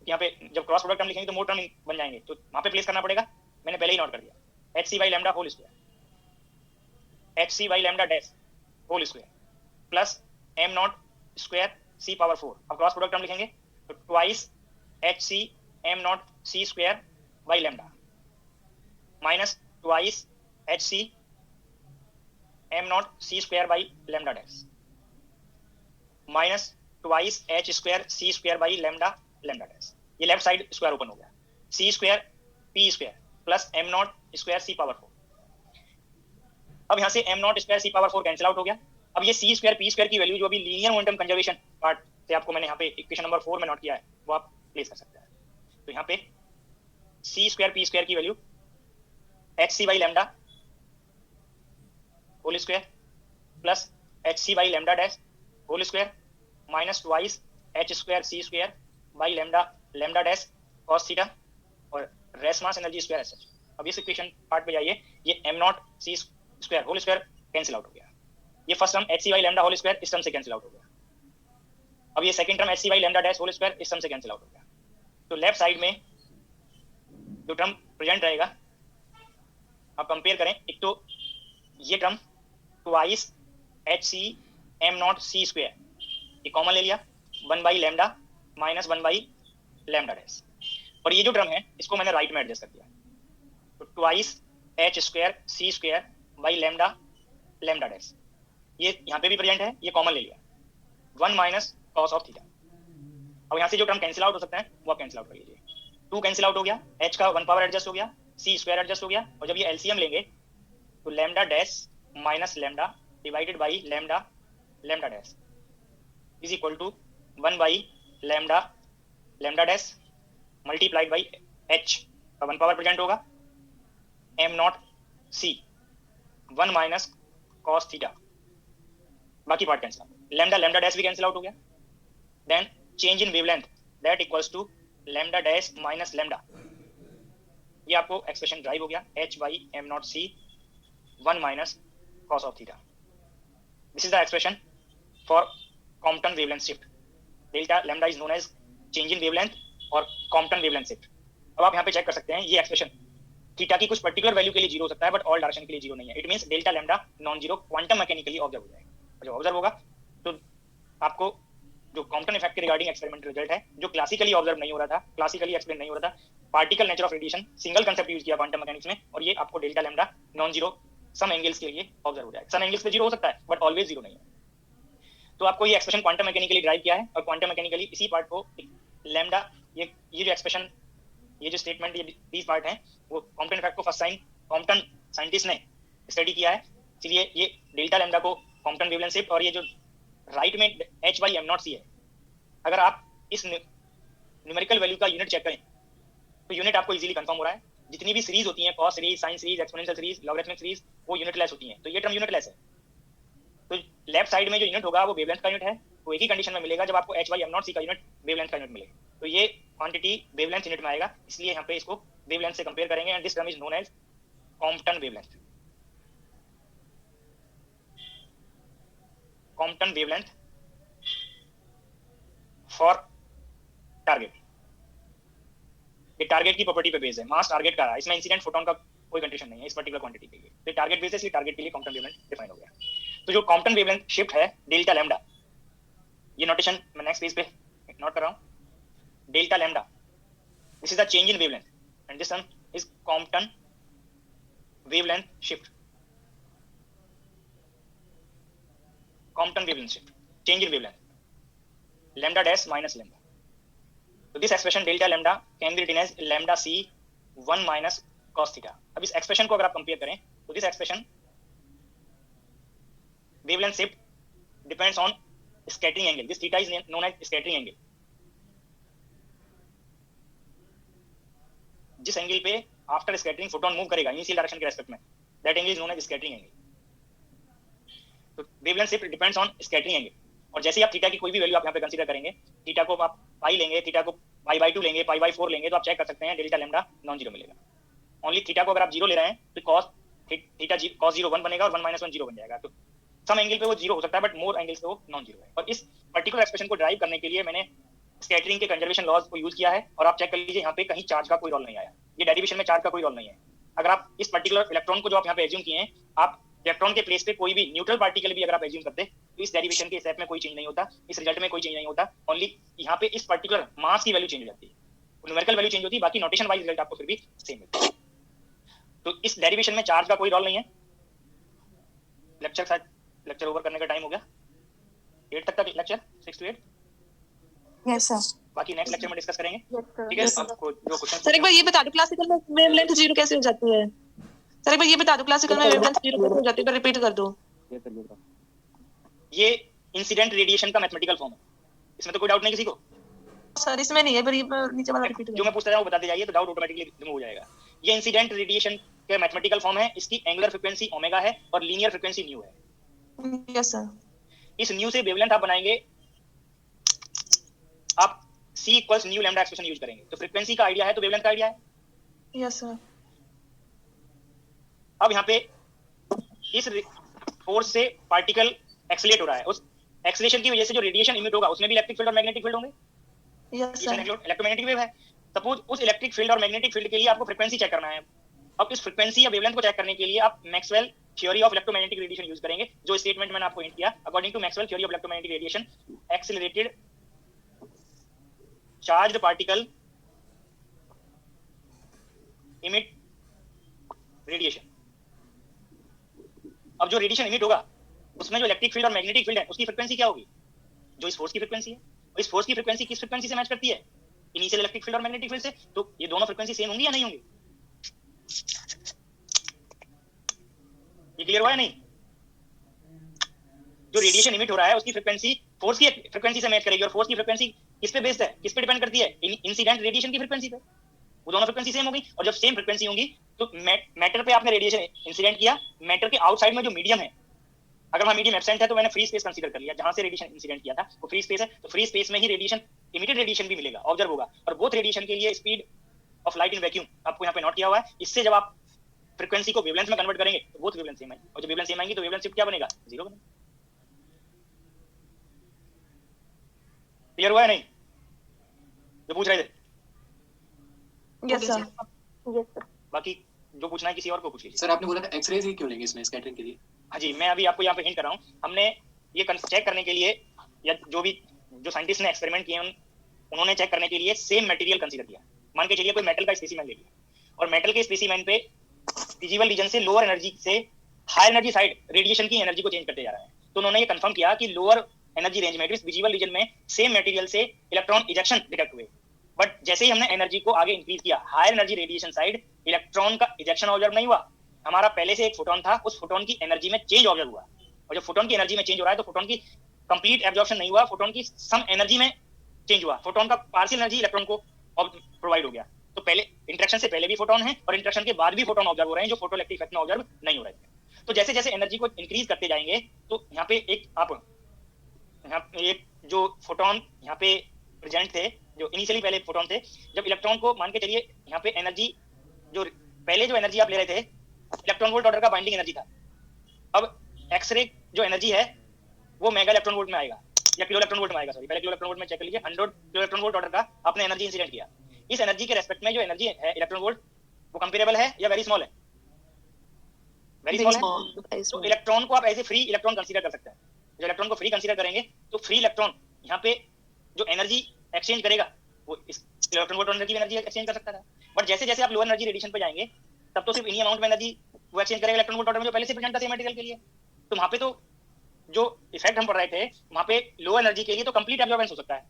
यहाँ पे जब क्रॉस प्रोडक्ट टर्म लिखेंगे तो मोर टर्म बन जाएंगे, तो वहां पे प्लेस करना पड़ेगा, मैंने पहले ही नोट कर दिया। H c by lambda whole square, h c by lambda dash whole square plus m naught square c power 4। अब क्रॉस प्रोडक्ट टर्म लिखेंगे तो twice h c m naught c square by lambda minus twice h c m naught c square by lambda dash minus twice h square c square by lambda lambda dash. ये left side square open हो गया, c square p square plus m naught square c power 4। अब यहाँ से m naught square c power 4 cancel out हो गया। अब ये सी स्क्वायर पी स्क्वायर की वैल्यू जो अभी लीनियर मोमेंटम कंजर्वेशन पार्ट से आपको मैंने यहाँ पे इक्वेशन नंबर 4 में नोट किया है वो आप प्लेस कर सकते हैं। तो यहाँ पे सी स्क्वायर पी स्क्वायर की value h c by lambda whole square plus h c by lambda dash whole square minus twice h square c square by lambda lambda dash cos theta और rest mass energy square SH. अब इस equation part पे जाइए, ये m naught c square whole square cancel out हो गया, ये first term h c by lambda whole square इस टर्म से कैंसिल आउट हो गया। अब ये second term h c by lambda dash whole square इस टर्म से कैंसिल आउट हो गया। तो लेफ्ट साइड में जो टर्म प्रेजेंट रहेगा आप कंपेयर करें, एक तो ये term twice h c m naught c square ये कॉमन ले लिया, 1 by lambda minus 1 by lambda dash, और ये जो टर्म है इसको मैंने राइट में एडजस्ट कर दिया। तो twice h square c square by lambda lambda dash, ये यहाँ पे भी प्रेजेंट है, ये कॉमन ले लिया, 1 माइनस कॉस ऑफ थीटा। अब यहाँ से जो टर्म कैंसिल आउट हो सकते हैं वो आप कैंसिल आउट कर लीजिए। 2 कैंसिल आउट हो गया, h का 1 पावर एडजस्ट हो गया, c स्क्वायर एडजस्ट हो गया, और जब ये एलसीएम लेंगे तो lambda dash minus lambda divided by lambda lambda dash is equal to 1 by lambda lambda dash multiplied by h का 1 पावर प्रेजेंट होगा, m naught c 1 minus cos theta, बाकी part cancel out, lambda lambda dash भी cancel out हो गया। Then change in wavelength that equals to lambda dash minus lambda, ये आपको expression derive हो गया, h by m naught c 1 minus cos of theta. This is the expression for Compton wavelength shift. Delta lambda is known as change in wavelength और Compton wavelength shift. अब आप यहाँ पे check कर सकते हैं, ये एक्सप्रेशन थीटा की कुछ पर्टिकुलर वैल्यू के लिए जीरो हो सकता है बट ऑल डायरेक्शन के लिए जीरो नहीं है। It means delta lambda non zero quantum mechanically observe हो जाएगा, और जब ऑब्जर्व होगा तो आपको जो कॉम्पटन इफेक्ट के रिगार्डिंग एक्सपेरिमेंट रिजल्ट है जो क्लासिकली ऑब्जर्व नहीं हो रहा था, क्लासिकली एक्सप्लेन नहीं हो रहा था, particle nature of radiation single concept use किया क्वांटम मैकेनिक्स में, और ये आपको delta lambda non zero sum angles के लिए ऑब्जर्व हो जाएगा। सम एंगल्स पे जीरो हो सकता है बट ऑलवेज जीरो नहीं है। तो आपको ये एक्सप्रेशन क्वांटम मैकेनिकली ड्राइव किया है, और क्वांटम मैकेनिकली इसी पार्ट को लेमडा ये जो एक्सप्रेशन ये जो स्टेटमेंट ये 20 पार्ट हैं वो कॉम्पटन इफेक्ट को फर्स्ट टाइम कॉम्पटन साइंटिस्ट ने स्टडी किया है, इसलिए ये डेल्टा लेमडा को कॉम्पटन वेवलेंथ शिफ्ट और ये जो राइट में h/m0c है। अगर आप इस न्यूमेरिकल वैल्यू का यूनिट चेक करें तो यूनिट आपको इजीली कंफर्म हो रहा है। जितनी भी सीरीज होती हैं, cos series, sine series, exponential series, logarithmic series, वो यूनिटलेस होती हैं। तो ये टर्म यूनिटलेस है। तो लेफ्ट साइड में जो यूनिट होगा वो वेवलेंथ का यूनिट है। तो एक ही कंडीशन में मिलेगा जब आपको h/m0c का यूनिट वेवलेंथ का यूनिट मिलेगा। तो ये क्वांटिटी वेवलेंथ यूनिट में आएगा, इसलिए यहाँ पे इसको वेवलेंथ से कंपेयर करेंगे and this term is known as Compton wavelength. Compton wavelength for target. ये टारगेट की प्रॉपर्टी पे बेस है, मास टारगेट का है, इसमें इंसिडेंट फोटोन का कोई कंडीशन नहीं है इस पर्टिकुलर क्वांटिटी के लिए। तो टारगेट बेस है, इसलिए टारगेट के लिए कॉम्पटन वेवलेंथ डिफाइन हो गया। तो जो कॉम्पटन वेवलेंथ शिफ्ट है डेल्टा लैम्डा, ये नोटेशन मैं नेक्स्ट पेज पे नोट कर रहा हूं। Delta lambda, this is the change in wavelength and this term is Compton wavelength shift. Compton wavelength shift, change in wavelength, lambda dash minus lambda. So this expression delta lambda can be written as lambda c 1 minus cos theta. अब इस expression को अगर आप compare करें तो this expression wavelength shift depends on scattering angle. This theta is known as scattering angle. जिस angle पे after scattering photon move करेगा इनिशियल डायरेक्शन के रेस्पेक्ट में, that angle is known as scattering angle. तो wavelength shift depends on scattering angle. और जैसे आप theta की कोई भी वैल्यू आप यहाँ पे कंसीडर करेंगे, थीटा को आप पाई लेंगे, थीटा को पाई/2 लेंगे, पाई/4 लेंगे, तो आप चेक कर सकते हैं डेल्टा लैम्डा नॉन जीरो मिलेगा। ओनली थीटा को अगर आप जीरो ले रहे हैं तो cos थीटा cos 0 1 बनेगा और 1 - 1 0 बन जाएगा। तो सम एंगल पे वो जीरो हो सकता है बट मोर एंगल्स पे वो नॉन जीरो है। और इस पर्टिकुलर एक्सप्रेशन को ड्राइव करने के लिए मैंने स्कैटरिंग के कंजर्वेशन लॉज को यूज किया है। और आप चेक कर लीजिए यहाँ पे कहीं चार्ज का कोई रोल नहीं आया, ये डेरिवेशन में चार्ज का कोई रोल नहीं है। अगर आप इस पर्टिकुलर इलेक्ट्रॉन को जो आप यहाँ पे एज्यूम किए हैं, आप इलेक्ट्रॉन के प्लेस पे कोई भी न्यूट्रल पार्टिकल भी अगर आप एज्यूम करते तो इस डेरिवेशन के स्टेप में कोई चेंज नहीं होता, इस रिजल्ट में कोई चेंज नहीं होता। ओनली यहाँ पे इस पर्टिकुलर मास की वैल्यू चेंज हो जाती है, न्यूमेरिकल वैल्यू चेंज होती है, बाकी नोटेशन वाइज रिजल्ट आपको फिर भी सेम मिलता है। तो इस डेरिवेशन में चार्ज का कोई रोल नहीं है। लेक्चर ओवर करने का टाइम हो गया, 8 तक का लेक्चर, 6 to 8। Yes sir. बाकी नेक्स्ट लेक्चर में डिस्कस करेंगे, ठीक है। आपको जो क्वेश्चन सर एक बार ये बता दो क्लासिकल में वेवलेंथ जीरो कैसे हो जाती है? सर एक बार ये बता दो क्लासिकल में वेवलेंथ जीरो कैसे हो जाती है? रिपीट कर दो। ये इंसिडेंट रेडिएशन का मैथमेटिकल फॉर्म है, इसमें तो कोई डाउट नहीं किसी को। सर इसमें नहीं है, पर ये नीचे वाला रिपीट जो मैं पूछता जाऊँ बताते जाइए तो डाउट ऑटोमेटिकली रिमूव हो जाएगा। ये इंसिडेंट रेडिएशन का मैथमेटिकल फॉर्म है, इसकी एंगुलर फ्रीक्वेंसी ओमेगा है और लीनियर फ्रीक्वेंसी न्यू है। Yes sir. इस न्यू से वेवलेंथ आप बनाएंगे, आप c equals new lambda expression use करेंगे तो फ्रीक्वेंसी का आइडिया है तो वेवलेंथ का आइडिया है। Yes sir. अब यहाँ पे इस फोर्स से पार्टिकल एक्सीलरेट हो रहा है, उस एक्सीलरेशन की वजह से जो रेडिएशन इमिट होगा उसमें भी इलेक्ट्रिक फील्ड और मैग्नेटिक फील्ड होंगे। Yes sir. इलेक्ट्रोमैग्नेटिक वेव है। सपोज उस इलेक्ट्रिक फील्ड और मैग्नेटिक फील्ड के लिए आपको फ्रीक्वेंसी चेक करना है। अब इस फ्रीक्वेंसी या वेवलेंथ को चेक करने के लिए आप Maxwell theory of electromagnetic radiation use करेंगे। जो स्टेटमेंट मैंने आपको हिंट किया, according to Maxwell theory of electromagnetic radiation, accelerated charged particle emit radiation. अब जो रेडिएशन इमिट होगा उसमें जो इलेक्ट्रिक फील्ड और मैग्नेटिक फील्ड है उसकी फ्रीक्वेंसी क्या होगी? जो इस फोर्स की फ्रीक्वेंसी है। और इस फोर्स की फ्रीक्वेंसी किस फ्रीक्वेंसी से मैच करती है? इनिशियल इलेक्ट्रिक फील्ड और मैग्नेटिक फील्ड से। तो ये दोनों फ्रीक्वेंसी सेम होंगी या नहीं होंगी? ये क्लियर हुआ है नहीं? जो रेडिएशन इमिट हो रहा है उसकी फ्रीक्वेंसी फोर्स की फ्रीक्वेंसी से मैच करेगी। और फोर्स की फ्रीक्वेंसी किस पे बेस्ड है, किस पे डिपेंड करती है? इंसिडेंट रेडिएशन की फ्रीक्वेंसी पे। वो दोनों फ्रीक्वेंसी सेम होगी। और जब सेम फ्रीक्वेंसी होंगी तो मैटर पे आपने रेडिएशन इंसिडेंट किया, मैटर के आउटसाइड में जो मीडियम है, अगर वहां मीडियम एब्सेंट है तो मैंने फ्री स्पेस कंसीडर कर लिया, जहां से रेडिएशन इंसिडेंट किया था वो फ्री स्पेस है, तो फ्री स्पेस में ही रेडिएशन इमिटेड रेडिएशन भी मिलेगा, ऑब्जर्व होगा। और बोथ रेडिएशन के लिए speed of light in vacuum आपको यहाँ पे नोट किया हुआ है। इससे जब आप फ्रीक्वेंसी को वेवलेंथ में कन्वर्ट करेंगे तो बोथ वेवलेंथ सेम आएंगी। और जब वेवलेंथ सेम आएंगी तो वेवलेंथ शिफ्ट क्या बनेगा? जीरो बनेगा। क्लियर हुआ है नहीं जो पूछ रहे थे? Yes sir. Yes sir. बाकी जो पूछना है किसी और को पूछ लीजिए। सर आपने बोला था एक्सरेज ही क्यों लेंगे इसमें स्कैटरिंग के लिए? हाँ जी, मैं अभी आपको यहाँ पे हिंट कर रहा हूँ। हमने ये चेक करने के लिए, या जो साइंटिस्ट ने एक्सपेरिमेंट किए उन्होंने चेक करने के लिए सेम मटेरियल कंसीडर किया। मान के चलिए कोई मेटल का स्पेसिमेन ले लिया और मेटल के स्पेसिमेन पे विजिबल रीजन से लोअर एनर्जी से हायर एनर्जी साइड रेडिएशन की एनर्जी को चेंज करते जा रहा है। तो उन्होंने ये कंफर्म किया कि लोअर एनर्जी रेंज में विजिबल रीजन में सेम मटेरियल से इलेक्ट्रॉन इजेक्शन डिटेक्ट हुए। बट जैसे ही हमने एनर्जी को आगे इंक्रीज किया, higher energy radiation side electron का इजेक्शन ऑब्जर्व नहीं हुआ। हमारा पहले से एक फोटोन था, उस फोटोन की एनर्जी में चेंज ऑब्जर्व हुआ। और जब फोटोन की एनर्जी में चेंज हो रहा है तो फोटोन की कंप्लीट एब्जॉर्प्शन नहीं हुआ, फोटोन की सम एनर्जी में चेंज हुआ, फोटोन का पार्शियल एनर्जी इलेक्ट्रॉन को प्रोवाइड हो गया। तो पहले इंटरेक्शन से पहले भी फोटोन है और इंटरेक्शन के बाद भी फोटोन ऑब्जर्व हो रहे हैं जो फोटोइलेक्ट्रिक इफेक्ट में ऑब्जर्व नहीं हो रहे थे। तो जैसे जैसे एनर्जी को इंक्रीज करते जाएंगे तो यहाँ पे एक जो फोटोन यहाँ पे प्रेजेंट थे, जो इनिशियली पहले फोटोन थे, जब इलेक्ट्रॉन को मान के चलिए यहाँ पे एनर्जी जो पहले जो एनर्जी आप ले रहे थे इलेक्ट्रॉन वोल्ट ऑर्डर का बाइंडिंग एनर्जी था, अब एक्सरे जो एनर्जी है वो मेगा इलेक्ट्रॉन वोल्ट में आएगा या किलो इलेक्ट्रॉन वोल्ट में आएगा, सॉरी पहले किलो इलेक्ट्रॉन वोल्ट में चेक कर लीजिए, 100 किलो इलेक्ट्रॉन वोल्ट ऑर्डर का आपने एनर्जी इंसिडेंट किया। इस एनर्जी के रेस्पेक्ट में जो एनर्जी है इलेक्ट्रॉन वोल्ट वो कंपेरेबल है या वेरी स्मॉल है? वेरी स्मॉल है। तो इलेक्ट्रॉन को आप ऐसे फ्री इलेक्ट्रॉन कंसीडर कर सकते हैं। जो इलेक्ट्रॉन को फ्री कंसीडर करेंगे तो फ्री इलेक्ट्रॉन यहाँ पे जो एनर्जी एक्सचेंज करेगा वो इस इलेक्ट्रॉन वोल्ट एनर्जी की एनर्जी एक्सचेंज कर सकता था। बट जैसे जैसे आप लोअर एनर्जी रेडिएशन पे जाएंगे तब तो सिर्फ इन्हीं अमाउंट में एनर्जी वो एक्सचेंज करेगा इलेक्ट्रॉन वोल्ट ऑर्डर में जो पहले से प्रेजेंट था सेम मटेरियल के लिए। तो वहां पे तो जो इफेक्ट हम पढ़ रहे थे वहां पे लो एनर्जी के लिए तो कंप्लीट एब्जॉर्बेंस हो सकता है,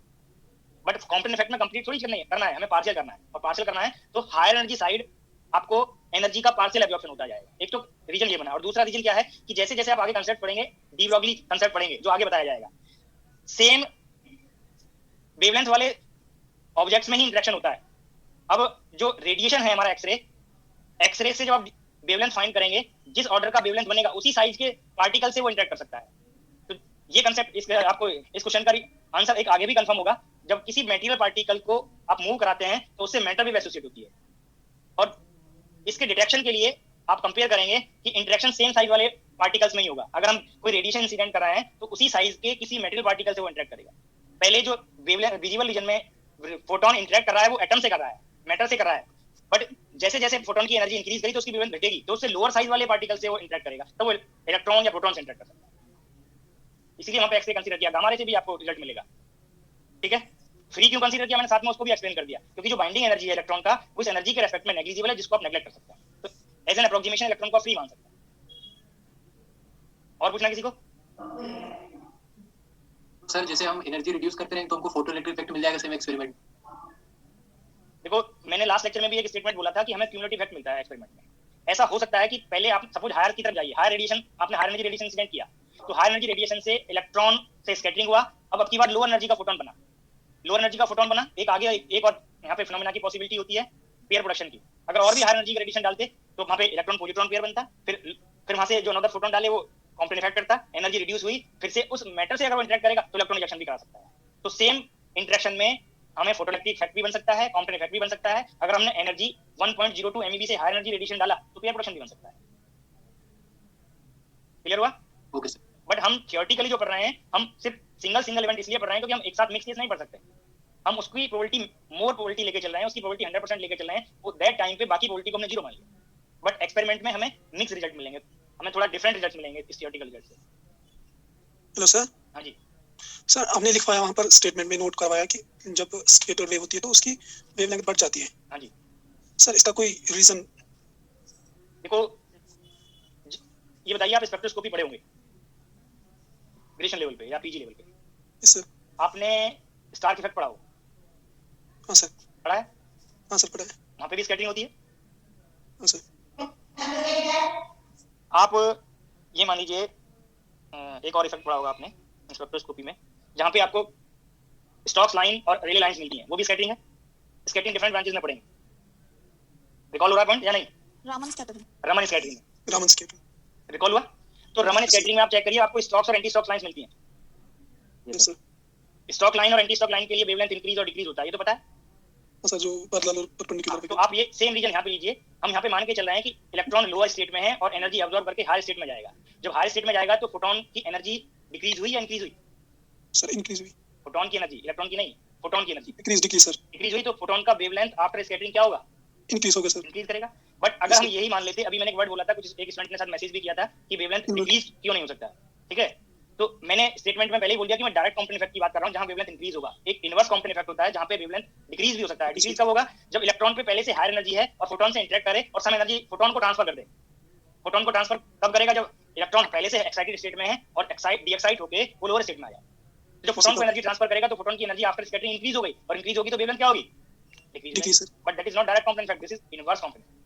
बट कॉम्पोनेंट इफेक्ट में कंप्लीट थोड़ी करना है, हमें पार्शियल करना है, और पार्शियल करना है तो हायर एनर्जी साइड आपको एनर्जी का पार्शियल एब्जॉर्प्शन होता जाएगा। एक तो रीजन ये बना, और दूसरा रीजन क्या है कि जैसे जैसे आप आगे कंसेप्ट पढ़ेंगे, डी ब्रॉगली कंसेप्ट पढ़ेंगे जो आगे बताया जाएगा, सेम वेवलेंथ वाले ऑब्जेक्ट्स में ही इंटरेक्शन होता है। अब जो रेडिएशन है हमारा एक्सरे से जब आप वेवलेंथ फाइंड करेंगे, जिस ऑर्डर का वेवलेंथ बनेगा उसी साइज के पार्टिकल से वो इंटरेक्ट कर सकता है। तो ये कंसेप्ट आपको इस क्वेश्चन का आंसर एक आगे भी कंफर्म होगा, जब किसी मेटीरियल पार्टिकल को आप मूव कराते हैं तो उससे मैटर भी एसोसिएट होती है, और इसके डिटेक्शन के लिए आप कंपेयर करेंगे कि इंटरेक्शन सेम साइज वाले पार्टिकल्स में ही होगा। अगर हम कोई रेडिएशन इंसिडेंट कर रहे हैं तो उसी साइज के किसी मेटेरियल पार्टिकल से वो इंटरेक्ट करेगा। पहले जो वेवलेंथ विजिबल रीजन में फोटोन इंटरेक्ट कर रहा है वो एटम से कर रहा है, मैटर से कर रहा है, बट जैसे जैसे फोटोन की एनर्जी इंक्रीज करी तो उसकी वेवलेंथ घटेगी, तो उससे लोअर साइज वाले पार्टिकल से वो इंटरेक्ट करेगा, तो वो इलेक्ट्रॉन या प्रोटॉन से इंटरेक्ट कर सकता है। इसलिए वहां पे एक्सरे कंसीडर किया, गामा रे से भी आपको रिजल्ट मिलेगा। ठीक है, फ्री क्यों कंसीडर किया मैंने साथ में उसको भी एक्सप्लेन कर दिया, क्योंकि जो बाइंडिंग एनर्जी है इलेक्ट्रॉन का उस एनर्जी के रेस्पेक्ट में नेग्लिजिबल है, जिसको आप नेग्लेक्ट कर सकते हैं। तो एज एन अप्रोक्सीमेशन इलेक्ट्रॉन को फ्री मान सकते हैं। और पूछना किसी को? सर जैसे हम एनर्जी रिड्यूस करते रहेंगे तो हमको फोटोइलेक्ट्रिक इफेक्ट मिल जाएगा सेम एक्सपेरिमेंट? देखो मैंने लास्ट लेक्चर में भी एक स्टेटमेंट बोला था कि हमें क्यूमुलेटिव इफेक्ट मिलता है एक्सपेरिमेंट में। ऐसा हो सकता है कि पहले आप सपोज हायर की तरफ जाइए, हायर रेडिएशन, आपने हायर एनर्जी रेडिएशन इंसिडेंट किया, तो हायर एनर्जी रेडिएशन से इलेक्ट्रॉन से स्कैटरिंग हुआ, अब की बार लोअर एनर्जी का फोटोन बना, लोअर एनर्जी का फोटोन बना, एक आगे एक और यहाँ पे फिनोमेना की पॉसिबिलिटी होती है पेयर प्रोडक्शन की। अगर और भी हायर एनर्जी का रेडिएशन डालते तो वहाँ पे इलेक्ट्रॉन पॉजिट्रॉन पेयर बनता, फिर वहाँ से जो अनदर फोटोन डाले वो कॉम्प्लेक्स इफेक्ट करता, एनर्जी रिड्यूस हुई, फिर से उस मैटर से अगर वो इंटरेक्ट करेगा तो इलेक्ट्रॉन रिजेक्शन भी करा सकता है। तो सेम इंटरेक्शन में हमें फोटोइलेक्ट्रिक इफेक्ट भी बन सकता है, कॉम्प्लेक्स इफेक्ट भी बन सकता है। अगर हमने एनर्जी 1.02 MeV से हायर एनर्जी रेडिएशन डाला तो पेयर प्रोडक्शन भी बन सकता है। क्लियर हुआ? Okay sir. बट हम थियोरेटिकली जो पढ़ रहे हैं, हम सिर्फ सिंगल इवेंट इसलिए पढ़ रहे हैं क्योंकि हम एक साथ मिक्स केस नहीं पढ़ सकते। हम उसकी प्रोबेबिलिटी मोर प्रोबेबिलिटी लेके चल रहे हैं, उसकी प्रोबेबिलिटी 100% लेके चल रहे हैं, वो दैट टाइम पे बाकी प्रोबेबिलिटी को हमने जीरो मान लिया। बट एक्सपेरिमेंट में हमें मिक्स रिजल्ट मिलेंगे, हमें थोड़ा डिफरेंट रिजल्ट मिलेंगे इस थियोरेटिकल रिजल्ट से। Hello sir. हाँ जी सर, आपने लिखवाया वहाँ पर स्टेटमेंट में नोट करवाया कि जब स्केटर वेव होती है तो उसकी वेवलेंथ बढ़ जाती है। हाँ जी सर, इसका कोई रीजन? देखो ये बताइए, आप स्पेक्ट्रोस्कोपी पढ़े होंगे ग्रेजुएशन लेवल पे या पीजी लेवल पे? Yes sir. आपने स्टार इफेक्ट पढ़ा हो? हाँ सर। पढ़ा है? हाँ सर पढ़ा है। वहाँ पे भी स्कैटरिंग होती है। हाँ सर। आप ये मान लीजिए एक और इफेक्ट पढ़ा होगा आपने स्पेक्ट्रोस्कोपी में, जहाँ पे आपको स्टॉक्स लाइन और रेले लाइंस मिलती हैं, वो भी स्कैटरिंग है। स्कैटरिंग डिफरेंट ब्रांचेस में पढ़ेंगे। रिकॉल हो रहा है पॉइंट या नहीं? रामन स्कैटरिंग। रमन स्कैटरिंग में रामन स्केटर। रिकॉल हुआ? तो रमन स्कैटरिंग में आप चेक करिए, आपको स्टॉक्स और एंटी स्टॉक्स लाइंस मिलती हैं। Yes sir. स्टॉक लाइन और एंटी स्टॉक लाइन के लिए वेवलेंथ इंक्रीज और डिक्रीज होता है, ये तो पता है। हाँ सर, जो पैरेलल और परपेंडिकुलर। तो आप ये सेम रीजन यहाँ पे लीजिए, हम यहाँ पे मान के चल रहे हैं कि इलेक्ट्रॉन लोअर स्टेट में है और एनर्जी अब्सॉर्ब करके हायर स्टेट में जाएगा। जब हायर स्टेट में जाएगा तो फोटोन की एनर्जी डिक्रीज हुई या इंक्रीज हुई? सर इंक्रीज हुई। फोटोन की एनर्जी, इलेक्ट्रॉन की नहीं, फोटोन की एनर्जी डिक्रीज सर। डिक्रीज हुई, तो फोटोन का वेवलेंथ आफ्टर स्कैटरिंग क्या होगा? इंक्रीज हो गया सर। इंक्रीज करेगा। बट अगर हम यही मान लेते, अभी मैंने एक वर्ड बोला था, कुछ एक स्टूडेंट ने साथ मैसेज भी किया था कि वेवलेंथ डिक्रीज क्यों नहीं हो सकता, ठीक है? तो मैंने स्टेटमेंट में पहले ही बोल दिया कि मैं डायरेक्ट कॉम्पोनेंट इफेक्ट की बात कर रहा हूं, जहां वेवलेंथ इंक्रीज होगा। एक इनवर्स कॉम्पोनेंट इफेक्ट होता है जहां पे वेवलेंथ डिक्रीज भी हो सकता है। डिक्रीज कब होगा? जब इलेक्ट्रॉन पे पहले से हायर एनर्जी है और फोटोन से इंटरेक्ट करे और सम एनर्जी फोटोन को ट्रांसफर कर दे। फोटोन को ट्रांसफर कब करेगा? जब इलेक्ट्रॉन पहले से एक्साइटेड स्टेट में है और डीएक्साइट होके वो लोअर स्टेट में आ जाए। जब फोटोन को एनर्जी ट्रांसफर करेगा तो फोटोन की एनर्जी आफ्टर स्कैटरिंग इंक्रीज हो गई, और इंक्रीज होगी तो वेवलेंथ क्या होगी? Decrease. But that is not direct component effect, this is inverse component.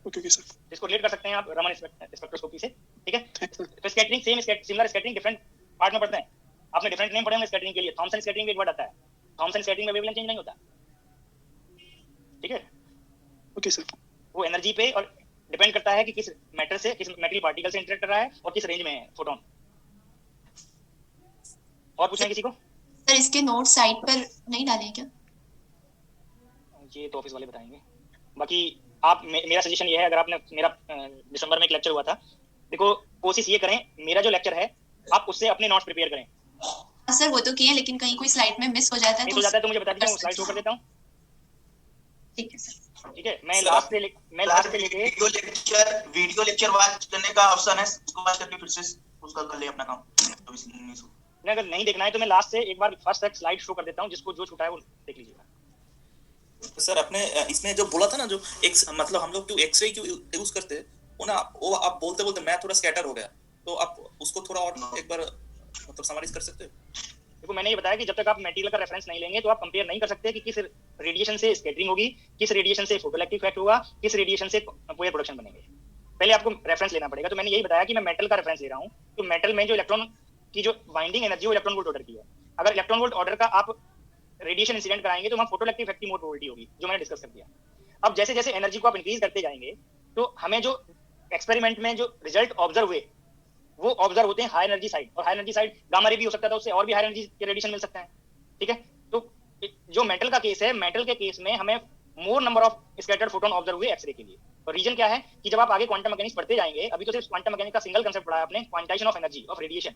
Okay sir. इसको रिलेट कर सकते हैं आप रमन स्पेक्ट्रोस्कोपी से, ठीक है? तो scattering same similar scattering different part में पढ़ते हैं। आपने डिफरेंट नेम पढ़े होंगे स्कैटरिंग के लिए, थॉमसन स्कैटरिंग एक वर्ड आता है, थॉमसन स्कैटरिंग में वेवलेंथ चेंज नहीं होता, ठीक है। Okay sir. वो एनर्जी पे और डिपेंड करता है कि किस मैटर से, किस मेटल पार्टिकल से इंटरेक्ट कर रहा है और किस रेंज में है फोटोन। और पूछना है किसी को? सर इसके नोट साइट पर नहीं डाले क्या? ये तो ऑफिस वाले बताएंगे। बाकी आप मेरा सजेशन ये है, अगर आपने मेरा दिसंबर में एक लेक्चर हुआ था, देखो कोशिश ये करें मेरा जो लेक्चर है आप उससे अपने नोट्स प्रिपेयर करें। सर वो तो किए, लेकिन कहीं कोई स्लाइड में मिस हो जाता है मिस हो जाता है तो मुझे बता दीजिए, मैं स्लाइड शो कर देता हूँ। ठीक है सर। ठीक है, मैं लास्ट से लेके वीडियो लेक्चर वॉच करने का ऑप्शन है, उसको वॉच करके फिर से उसका कर ले अपना काम। तो अगर नहीं देखना है तो मैं लास्ट से एक बार फर्स्ट तक स्लाइड शो कर देता हूँ, जिसको जो छूटा है वो देख लीजिएगा। सर आपने इसमें जो बोला था ना, जो मतलब हम लोग जो एक्सरे क्यों यूज करते हैं वो ना, वो आप बोलते बोलते मैं थोड़ा स्कैटर हो गया, तो आप उसको थोड़ा और एक बार मतलब समराइज कर सकते हो? देखो मैंने ये बताया कि जब तक आप मटेरियल का रेफरेंस नहीं लेंगे तो आप कंपेयर नहीं कर सकते कि किस रेडिएशन से स्कैटरिंग होगी, किस रेडिएशन से फोटोइलेक्ट्रिक इफेक्ट होगा, किस रेडिएशन से पोयर प्रोडक्शन बनेंगे। पहले आपको रेफरेंस लेना पड़ेगा। तो मैंने यही बताया कि मैं मेटल का रेफरेंस ले रहा हूँ, तो मेटल में जो इलेक्ट्रॉन की जो बाइंडिंग एनर्जी वो इलेक्ट्रॉन वोल्ट ऑर्डर की है। अगर इलेक्ट्रॉन वोल्ट ऑर्डर का आप रेडिएशन इंसिडेंट कराएंगे तो वहाँ फोटोइलेक्ट्रिक इफेक्ट की मोर प्रोबेबिलिटी होगी, जो मैंने डिस्कस कर दिया। अब जैसे जैसे एनर्जी को आप इंक्रीज करते जाएंगे तो हमें जो एक्सपेरिमेंट में जो रिजल्ट ऑब्जर्व हुए वो ऑब्जर्व होते हैं हाई एनर्जी साइड, और high energy side gamma ray भी हो सकता था, उससे और भी हाई एनर्जी के रेडिएशन मिल सकता है, ठीक है। तो जो मेटल का केस है, मेटल के केस में हमें मोर number of scattered photon observe हुए एक्सरे के लिए। और रीजन क्या है कि जब आप आगे क्वांटम मैकेनिक्स पढ़ते जाएंगे, अभी तो सिर्फ क्वांटम मैकेनिक्स का सिंगल कंसेप्ट पढ़ा है आपने, quantization of energy of radiation,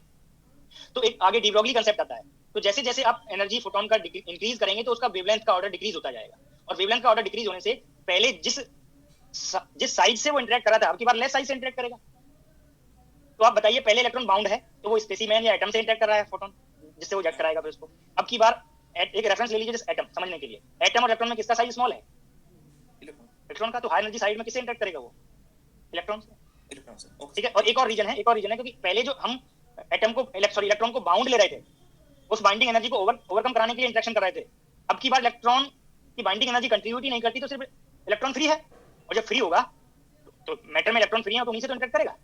तो एक आगे डी ब्रॉगली कंसेप्ट आता है। तो जैसे जैसे आप एनर्जी फोटोन का इंक्रीज करेंगे तो उसका वेवलेंथ का ऑर्डर डिक्रीज होता जाएगा, और वेवलेंथ का ऑर्डर डिक्रीज होने से पहले जिस साइज से वो इंटरेक्ट कर रहा था, अब की बार लेस साइज से इंटरेक्ट करेगा। तो आप बताइए, पहले इलेक्ट्रॉन बाउंड है तो वो स्पेसिमेन या एटम से इंटरेक्ट कर रहा है फोटोन, जिससे वो जेट कराएगा फिर उसको। अब की बार एक रेफरेंस ले लीजिए जैसे एटम, समझने के लिए एटम और इलेक्ट्रॉन में किसका साइज स्मॉल है? इलेक्ट्रॉन का। तो हाई एनर्जी साइड में किससे इंटरेक्ट करेगा वो? इलेक्ट्रॉन से, ठीक है। और एक और रीजन है क्योंकि पहले जो हम एटम को इलेक्ट्रॉन को बाउंड ले रहे थे, उस बाइंडिंग एनर्जी को ओवरकम कराने के लिए इंटरेक्शन कर रहे थे। अब की बार इलेक्ट्रॉन की बाइंडिंग एनर्जी कंट्रीब्यूट ही नहीं करती, तो सिर्फ इलेक्ट्रॉन फ्री है, और जब फ्री होगा तो मैटर में इलेक्ट्रॉन फ्री है तो उन्हीं से तो इंटरेक्ट करेगा,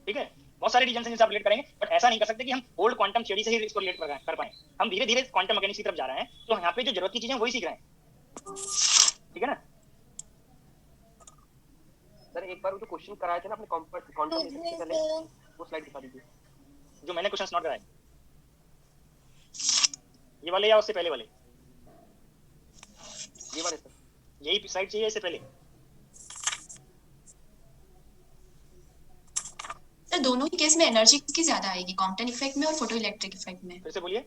ठीक है। बहुत सारे रीजन से जिनसे आप रिलेट करेंगे, बट ऐसा नहीं कर सकते कि हम ओल्ड क्वांटम थ्योरी से ही इसको रिलेट कर पाए। हम धीरे धीरे क्वांटम मैकेनिक्स की तरफ जा रहे हैं, तो यहाँ पे जो जरूरत की चीजें वही सीख रहे हैं, ठीक है ना। सर एक बार वो जो क्वेश्चन कराए थे ना आपने क्वांटम इफेक्ट से पहले, वो स्लाइड दिखा दीजिए जो मैंने क्वेश्चंस नोट कराए, ये वाले या उससे पहले वाले? ये वाले सर, यही स्लाइड चाहिए इससे पहले? सर दोनों ही केस में एनर्जी किसकी ज्यादा आएगी, कॉम्पटन इफेक्ट में और फोटो इलेक्ट्रिक इफेक्ट में? फिर से बोलिए।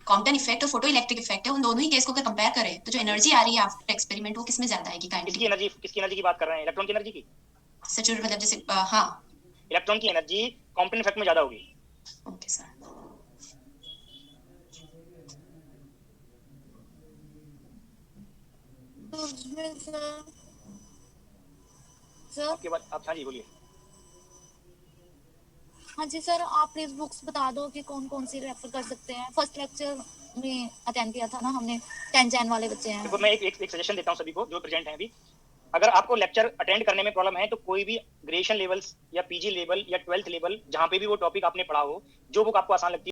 कॉम्पटन इफेक्ट और फोटो इलेक्ट्रिक इफेक्ट है, उन दोनों ही केस को अगर कंपेयर करें तो जो एनर्जी आ रही है आफ्टर एक्सपेरिमेंट वो किसमें ज्यादा आएगी? किसकी एनर्जी की बात कर रहे हैं? इलेक्ट्रॉन की एनर्जी की? सर जो मतलब जैसे हाँ, इलेक्ट्रॉन की एनर्जी कॉम्पटन इफेक्ट में ज्यादा होगी। Okay sir. सर आपके बाद आप, हाँ जी बोलिए। हाँ जी सर, आप प्लीज बुक्स बता दो कि कौन कौन सी रेफर कर सकते हैं। फर्स्ट लेक्चर में अटेंड किया था ना हमने, 10 जैन वाले बच्चे हैं। देखो मैं एक सजेशन देता हूँ सभी को जो प्रेजेंट हैं अभी। अगर आपको लेक्चर अटेंड करने में प्रॉब्लम है तो कोई भी ग्रेजुएशन लेवल्स या पीजी लेवल या 12th लेवल जहाँ पे भी वो टॉपिक आपने पढ़ा हो, जो बुक आपको आसान लगती है